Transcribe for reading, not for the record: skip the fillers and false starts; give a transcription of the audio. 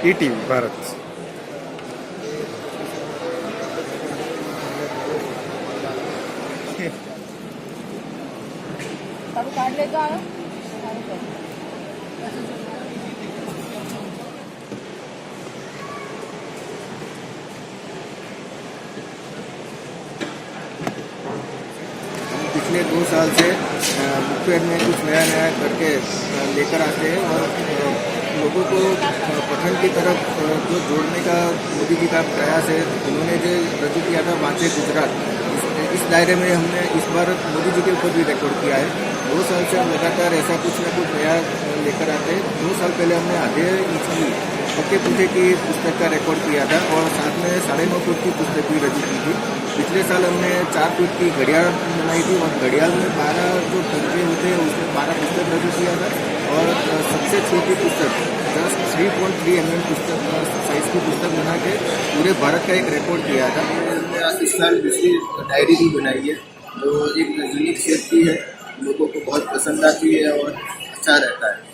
ETV Bharat. सब काट ले तो आयो। पिछले 2 साल से मुखपेड़ में कुछ नया नया करके लेकर आते हैं और लोगों को पठन की तरफ जो जोड़ने का मोदी जी का प्रयास है। उन्होंने जो रजू किया था बांचे गुजरात, इस दायरे में हमने इस बार मोदी जी के ऊपर भी रिकॉर्ड किया है। 2 साल से हम लगातार ऐसा कुछ न कुछ नया लेकर आते हैं। 2 साल पहले हमने आधे इंच की पक्के पूठे की पुस्तक का रिकॉर्ड किया था और साथ में 9.5 फुट की पुस्तक भी रजू की थी। पिछले साल हमने 4 फुट की घड़ियाल बनाई थी और घड़ियाल में 12 जो पंजे होते हैं उसमें 12 पुस्तक रजू किया था। और सबसे छोटी पुस्तक जस्ट 3.3 mm पुस्तक साइज की पुस्तक बना के पूरे भारत का एक रिकॉर्ड किया था। हमने इस साल दूसरी डायरी भी बनाई है जो एक यूनिक शेप की है, लोगों को बहुत पसंद आती है और अच्छा रहता है।